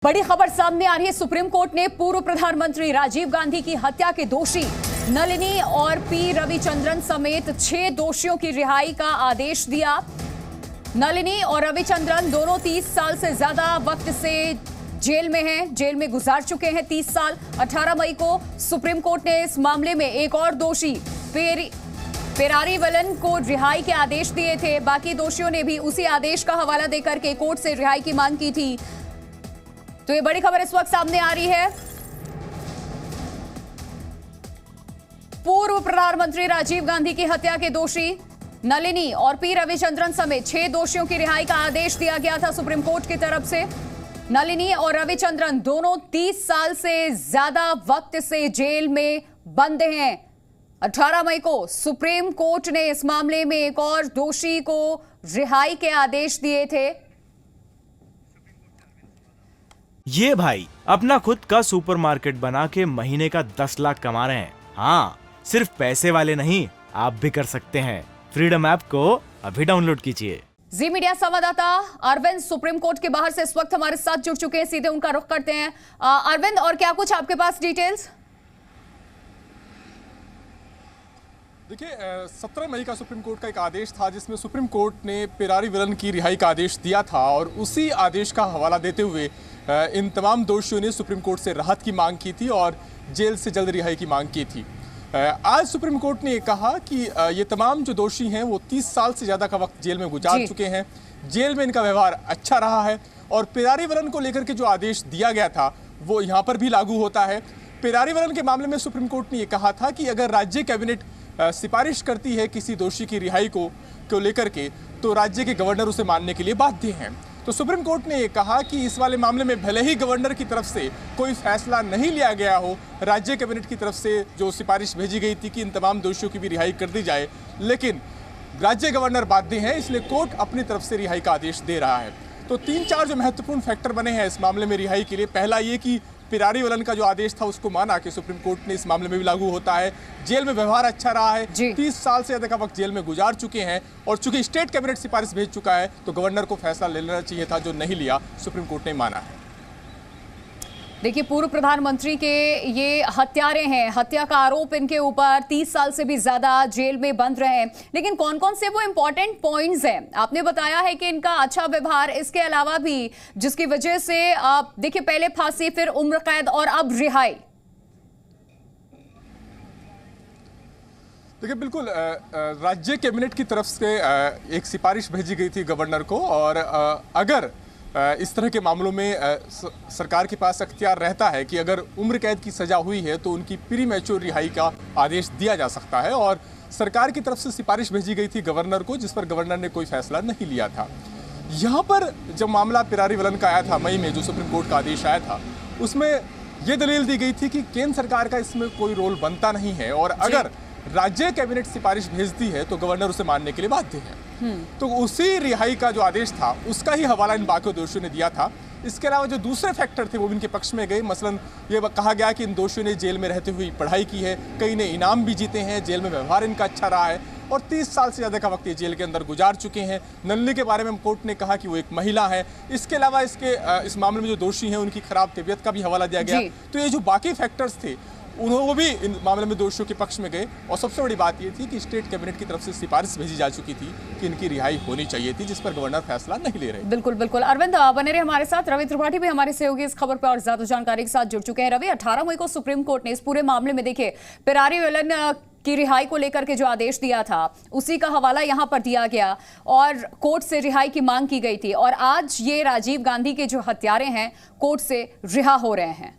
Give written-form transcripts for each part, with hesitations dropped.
बड़ी खबर सामने आ रही है। सुप्रीम कोर्ट ने पूर्व प्रधानमंत्री राजीव गांधी की हत्या के दोषी नलिनी और पी रविचंद्रन समेत 6 दोषियों की रिहाई का आदेश दिया। नलिनी और रविचंद्रन दोनों 30 साल से ज्यादा वक्त से जेल में हैं, जेल में गुजार चुके हैं 30 साल। 18 मई को सुप्रीम कोर्ट ने इस मामले में एक और दोषी पेरारीवलन को रिहाई के आदेश दिए थे। बाकी दोषियों ने भी उसी आदेश का हवाला देकर के कोर्ट से रिहाई की मांग की थी। तो ये बड़ी खबर इस वक्त सामने आ रही है। पूर्व प्रधानमंत्री राजीव गांधी की हत्या के दोषी नलिनी और पी रविचंद्रन समेत 6 दोषियों की रिहाई का आदेश दिया गया था सुप्रीम कोर्ट की तरफ से। नलिनी और रविचंद्रन दोनों 30 साल से ज्यादा वक्त से जेल में बंद हैं। 18 मई को सुप्रीम कोर्ट ने इस मामले में एक और दोषी को रिहाई के आदेश दिए थे। ये भाई अपना खुद का सुपरमार्केट बना के महीने का 10 लाख कमा रहे हैं। हाँ, सिर्फ पैसे वाले नहीं, आप भी कर सकते हैं। फ्रीडम ऐप को अभी डाउनलोड कीजिए। जी मीडिया संवाददाता अरविंद सुप्रीम कोर्ट के बाहर से इस वक्त हमारे साथ जुड़ चुके हैं, सीधे उनका रुख करते हैं। अरविंद, और क्या कुछ आपके पास डिटेल्स? देखिए, 17 मई का सुप्रीम कोर्ट का एक आदेश था जिसमें सुप्रीम कोर्ट ने पेरारीवलन की रिहाई का आदेश दिया था और उसी आदेश का हवाला देते हुए इन तमाम दोषियों ने सुप्रीम कोर्ट से राहत की मांग की थी और जेल से जल्द रिहाई की मांग की थी। आज सुप्रीम कोर्ट ने कहा कि ये तमाम जो दोषी हैं वो 30 साल से ज़्यादा का वक्त जेल में गुजार चुके हैं। जेल में इनका व्यवहार अच्छा रहा है और पेरारीवलन को लेकर के जो आदेश दिया गया था वो यहाँ पर भी लागू होता है। पेरारीवलन के मामले में सुप्रीम कोर्ट ने ये कहा था कि अगर राज्य कैबिनेट सिफारिश करती है किसी दोषी की रिहाई को लेकर के, तो राज्य के गवर्नर उसे मानने के लिए बाध्य हैं। तो सुप्रीम कोर्ट ने ये कहा कि इस वाले मामले में भले ही गवर्नर की तरफ से कोई फैसला नहीं लिया गया हो, राज्य कैबिनेट की तरफ से जो सिफारिश भेजी गई थी कि इन तमाम दोषियों की भी रिहाई कर दी जाए, लेकिन राज्य गवर्नर बाध्य हैं, इसलिए कोर्ट अपनी तरफ से रिहाई का आदेश दे रहा है। तो 3-4 जो महत्वपूर्ण फैक्टर बने हैं इस मामले में रिहाई के लिए। पहला ये कि पेरारीवलन का जो आदेश था उसको माना कि सुप्रीम कोर्ट ने इस मामले में भी लागू होता है। जेल में व्यवहार अच्छा रहा है, 30 साल से ज्यादा का वक्त जेल में गुजार चुके हैं और चूंकि स्टेट कैबिनेट सिफारिश भेज चुका है तो गवर्नर को फैसला ले लेना चाहिए था, जो नहीं लिया, सुप्रीम कोर्ट ने माना है। देखिए, पूर्व प्रधानमंत्री के ये हत्यारे हैं, हत्या का आरोप इनके ऊपर, 30 साल से भी ज्यादा जेल में बंद रहे हैं। लेकिन कौन कौन से वो इंपॉर्टेंट पॉइंट्स हैं? आपने बताया है कि इनका अच्छा व्यवहार, इसके अलावा भी जिसकी वजह से आप देखिए पहले फांसी, फिर उम्र कैद और अब रिहाई। देखिए, बिल्कुल राज्य कैबिनेट की तरफ से एक सिफारिश भेजी गई थी गवर्नर को और अगर इस तरह के मामलों में सरकार के पास अख्तियार रहता है कि अगर उम्र कैद की सजा हुई है तो उनकी प्री मैच्योर रिहाई का आदेश दिया जा सकता है। और सरकार की तरफ से सिफारिश भेजी गई थी गवर्नर को, जिस पर गवर्नर ने कोई फैसला नहीं लिया था। यहाँ पर जब मामला पेरारीवलन का आया था मई में, जो सुप्रीम कोर्ट का आदेश आया था, उसमें यह दलील दी गई थी कि केंद्र सरकार का इसमें कोई रोल बनता नहीं है और अगर राज्य कैबिनेट सिफारिश भेजती है तो गवर्नर उसे मानने के लिए बाध्य है। तो उसी रिहाई का जो आदेश था उसका ही हवाला इन बाकी दोषियों ने दिया था। इसके अलावा जो दूसरे फैक्टर थे वो भी इनके पक्ष में गए। मसलन ये कहा गया कि इन दोषियों ने जेल में रहते हुए पढ़ाई की है, कई ने इनाम भी जीते हैं, जेल में व्यवहार इनका अच्छा रहा है और 30 साल से ज़्यादा का वक्त ये जेल के अंदर गुजार चुके हैं। नलिनी के बारे में कोर्ट ने कहा कि वो एक महिला है। इसके अलावा इस मामले में जो दोषी हैं उनकी खराब तबीयत का भी हवाला दिया गया। तो ये जो बाकी फैक्टर्स थे वो भी इन मामले में दोषियों के पक्ष में गए। और सबसे बड़ी बात ये थी कि स्टेट कैबिनेट की तरफ से सिफारिश भेजी जा चुकी थी कि इनकी रिहाई होनी चाहिए थी, जिस पर गवर्नर फैसला नहीं ले रहे। बिल्कुल बिल्कुल। अरविंद बने रहे हमारे साथ। रवि त्रिपाठी भी हमारे सहयोगी इस खबर पर और ज्यादा जानकारी के साथ जुड़ चुके हैं। रवि, 18 मई को सुप्रीम कोर्ट ने इस पूरे मामले में देखिए पेरारीवलन की रिहाई को लेकर के जो आदेश दिया था उसी का हवाला यहां पर दिया गया और कोर्ट से रिहाई की मांग की गई थी और आज ये राजीव गांधी के जो हत्यारे हैं कोर्ट से रिहा हो रहे हैं।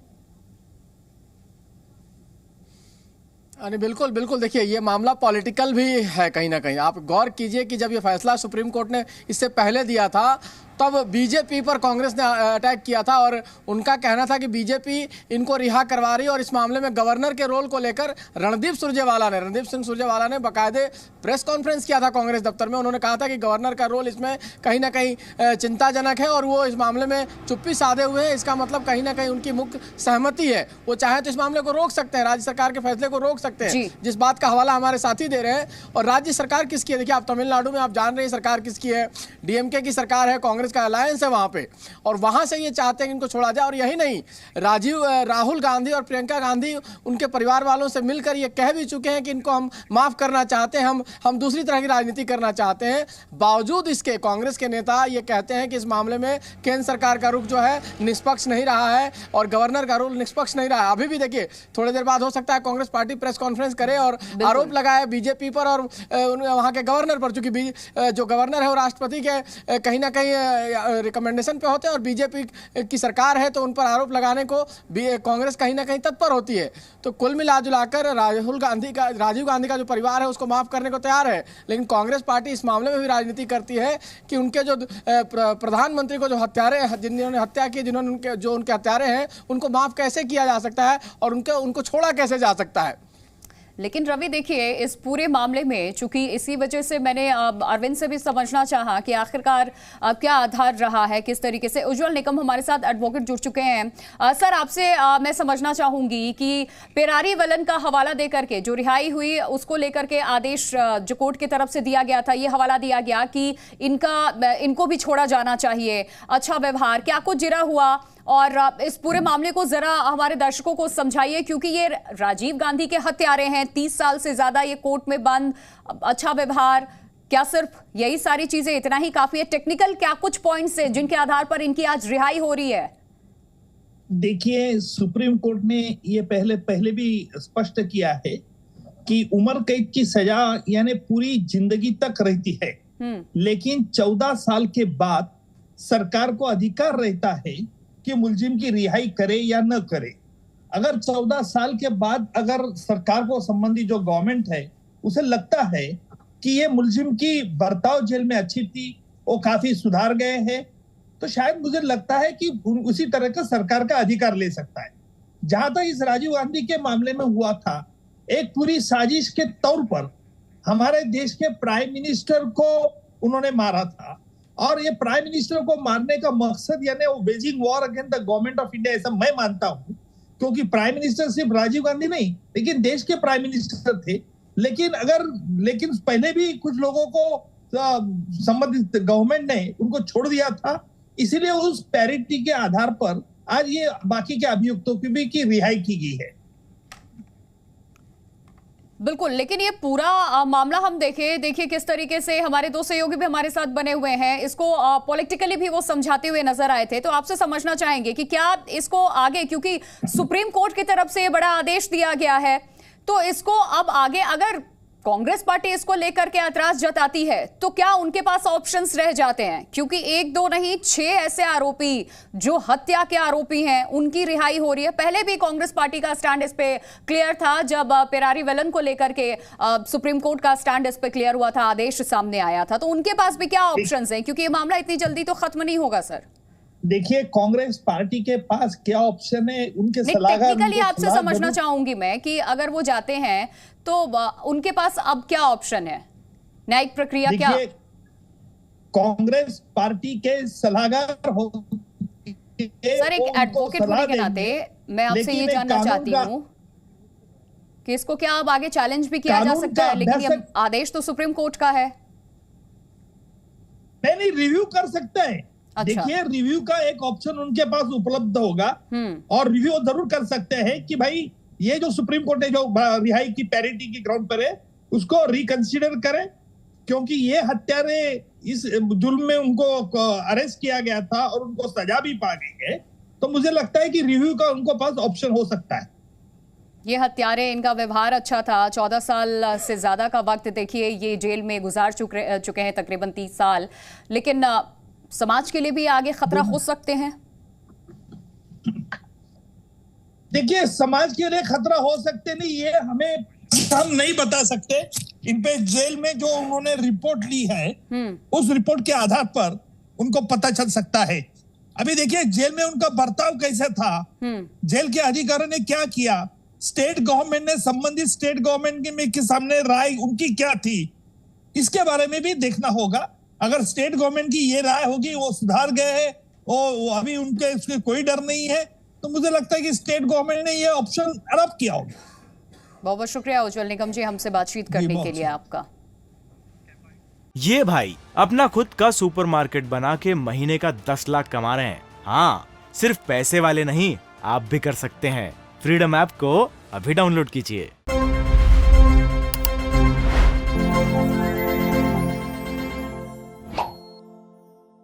अरे बिल्कुल बिल्कुल। देखिए, ये मामला पॉलिटिकल भी है कहीं ना कहीं। आप गौर कीजिए कि जब ये फैसला सुप्रीम कोर्ट ने इससे पहले दिया था तब बीजेपी पर कांग्रेस ने अटैक किया था और उनका कहना था कि बीजेपी इनको रिहा करवा रही है। और इस मामले में गवर्नर के रोल को लेकर रणदीप सिंह सुरजेवाला ने बाकायदे प्रेस कॉन्फ्रेंस किया था कांग्रेस दफ्तर में। उन्होंने कहा था कि गवर्नर का रोल इसमें कहीं ना कहीं चिंताजनक है और वो इस मामले में चुप्पी साधे हुए हैं। इसका मतलब कहीं ना कहीं उनकी मुख्य सहमति है। वो चाहे तो इस मामले को रोक सकते हैं, राज्य सरकार के फैसले को रोक सकते हैं, जिस बात का हवाला हमारे साथी दे रहे हैं। और राज्य सरकार किसकी है? देखिए, आप तमिलनाडु में आप जान रहे हैं सरकार किसकी है। डीएमके की सरकार है, कांग्रेस कांग्रेस का अलायंस है वहां पे, और वहां से ये चाहते हैं कि इनको छोड़ा जाए। और यही नहीं, राहुल गांधी और प्रियंका गांधी उनके परिवार वालों से मिलकर ये कह भी चुके हैं कि इनको हम माफ करना चाहते हैं, हम दूसरी तरह की राजनीति करना चाहते हैं। बावजूद इसके कांग्रेस के नेता ये कहते हैं कि इस मामले में केंद्र सरकार का रुख जो है निष्पक्ष नहीं रहा है और गवर्नर का रुख निष्पक्ष नहीं रहा है। अभी भी देखिए, थोड़ी देर बाद हो सकता है कांग्रेस पार्टी प्रेस कॉन्फ्रेंस करे और आरोप लगाए बीजेपी पर और वहां के गवर्नर पर, चूंकि जो गवर्नर है वो राष्ट्रपति के कहीं ना कहीं रिकमेंडेशन पे होते हैं और बीजेपी की सरकार है तो उन पर आरोप लगाने को कांग्रेस कहीं ना कहीं तत्पर होती है। तो कुल मिला जुलाकर राजीव गांधी का जो परिवार है उसको माफ करने को तैयार है, लेकिन कांग्रेस पार्टी इस मामले में भी राजनीति करती है कि उनके जो प्रधानमंत्री को जो हत्यारे जिन्होंने हत्या की, जिन्होंने उनके हत्यारे हैं, उनको माफ कैसे किया जा सकता है और उनको छोड़ा कैसे जा सकता है। लेकिन रवि देखिए, इस पूरे मामले में चूंकि इसी वजह से मैंने अरविंद से भी समझना चाहा कि आखिरकार क्या आधार रहा है, किस तरीके से। उज्जवल निकम हमारे साथ एडवोकेट जुड़ चुके हैं। सर, आपसे मैं समझना चाहूंगी कि पेरारी वलन का हवाला देकर के जो रिहाई हुई उसको लेकर के आदेश जो कोर्ट की तरफ से दिया गया था, ये हवाला दिया गया कि इनको भी छोड़ा जाना चाहिए, अच्छा व्यवहार, क्या कुछ जिरा हुआ? और इस पूरे मामले को जरा हमारे दर्शकों को समझाइए, क्योंकि ये राजीव गांधी के हत्यारे हैं, 30 साल से ज्यादा ये कोर्ट में बंद, अच्छा व्यवहार, क्या सिर्फ यही सारी चीजें इतना ही काफी है? टेक्निकल क्या कुछ पॉइंट्स है जिनके आधार पर इनकी आज रिहाई हो रही है? देखिए, सुप्रीम कोर्ट ने ये पहले भी स्पष्ट किया है कि उम्र कैद की सजा यानी पूरी जिंदगी तक रहती है, लेकिन 14 साल के बाद सरकार को अधिकार रहता है कि मुलजिम की रिहाई करे या न करे। अगर 14 साल के बाद अगर सरकार को संबंधी जो गवर्नमेंट है उसे लगता है कि ये मुलजिम की बर्ताव जेल में अच्छी थी, वो काफी सुधार गए हैं, तो शायद मुझे लगता है कि उसी तरह का सरकार का अधिकार ले सकता है। जहां तक इस राजीव गांधी के मामले में हुआ था, एक पूरी साजिश के तौर पर हमारे देश के प्राइम मिनिस्टर को उन्होंने मारा था, और ये प्राइम मिनिस्टर को मारने का मकसद यानी वो waging war against the government of India, ऐसा मैं मानता हूं, क्योंकि प्राइम मिनिस्टर सिर्फ राजीव गांधी नहीं लेकिन देश के प्राइम मिनिस्टर थे। लेकिन पहले भी कुछ लोगों को संबंधित गवर्नमेंट ने उनको छोड़ दिया था, इसीलिए उस पैरिटी के आधार पर आज ये बाकी के अभियुक्तों की भी की रिहाई की गई है। बिल्कुल, लेकिन ये पूरा मामला हम देखिए किस तरीके से हमारे दो सहयोगी भी हमारे साथ बने हुए हैं, इसको पॉलिटिकली भी वो समझाते हुए नजर आए थे। तो आपसे समझना चाहेंगे कि क्या इसको आगे, क्योंकि सुप्रीम कोर्ट की तरफ से ये बड़ा आदेश दिया गया है, तो इसको अब आगे अगर कांग्रेस पार्टी इसको लेकर के ऐतराज जताती है तो क्या उनके पास ऑप्शंस रह जाते हैं? क्योंकि 1 2 नहीं 6 ऐसे आरोपी जो हत्या के आरोपी हैं उनकी रिहाई हो रही है। पहले भी कांग्रेस पार्टी का स्टैंड इस पे क्लियर था, जब पेरारी वलन को लेकर के सुप्रीम कोर्ट का स्टैंड इस पे क्लियर हुआ था, आदेश सामने आया था। तो उनके पास भी क्या ऑप्शंस हैं, क्योंकि ये मामला इतनी जल्दी तो खत्म नहीं होगा? सर देखिए, कांग्रेस पार्टी के पास क्या ऑप्शन है, उनके सलाहकार टेक्निकली आपसे समझना चाहूंगी मैं कि अगर वो जाते हैं तो उनके पास अब क्या ऑप्शन है, न्यायिक प्रक्रिया क्या? कांग्रेस पार्टी के सलाहकार हो, सर एक एडवोकेट होने के नाते मैं आपसे ये जानना चाहती हूँ कि इसको क्या अब आगे चैलेंज भी किया जा सकता है? लेकिन ये आदेश तो सुप्रीम कोर्ट का है। नहीं, रिव्यू कर सकते हैं। अच्छा। देखिए, रिव्यू का एक ऑप्शन उनके पास उपलब्ध होगा और रिव्यू जरूर कर सकते हैं कि भाई ये जो सुप्रीम कोर्ट ने जो रिहाई की पैरिटी की ग्राउंड पर है उसको रिकंसीडर करें, क्योंकि ये हत्यारे इस जुल्म में उनको अरेस्ट किया गया था और उनको सजा भी पा गई है। तो मुझे लगता है कि रिव्यू का उनको पास ऑप्शन हो सकता है। ये हत्यारे, इनका व्यवहार अच्छा था, 14 साल से ज्यादा का वक्त देखिए ये जेल में गुजार चुके हैं, तकरीबन 30 साल, लेकिन समाज के लिए भी आगे खतरा हो सकते हैं। देखिए, समाज के लिए खतरा हो सकते नहीं, ये हम नहीं बता सकते। इन पे जेल में जो उन्होंने रिपोर्ट ली है उस रिपोर्ट के आधार पर उनको पता चल सकता है। अभी देखिए, जेल में उनका बर्ताव कैसा था, जेल के अधिकारियों ने क्या किया, स्टेट गवर्नमेंट ने संबंधित स्टेट गवर्नमेंट के सामने राय उनकी क्या थी, इसके बारे में भी देखना होगा। अगर स्टेट गवर्नमेंट की ये राय होगी वो सुधार गए हैं, वो अभी उनके इसके कोई डर नहीं है, तो मुझे लगता है कि स्टेट गवर्नमेंट ने ये ऑप्शन अडॉप्ट किया होगा। बहुत बहुत शुक्रिया उज्जवल निगम जी हमसे बातचीत करने के लिए आपका। ये भाई अपना खुद का सुपरमार्केट बना के महीने का 10 लाख कमा रहे हैं। हाँ, सिर्फ पैसे वाले नहीं, आप भी कर सकते हैं। फ्रीडम ऐप को अभी डाउनलोड कीजिए।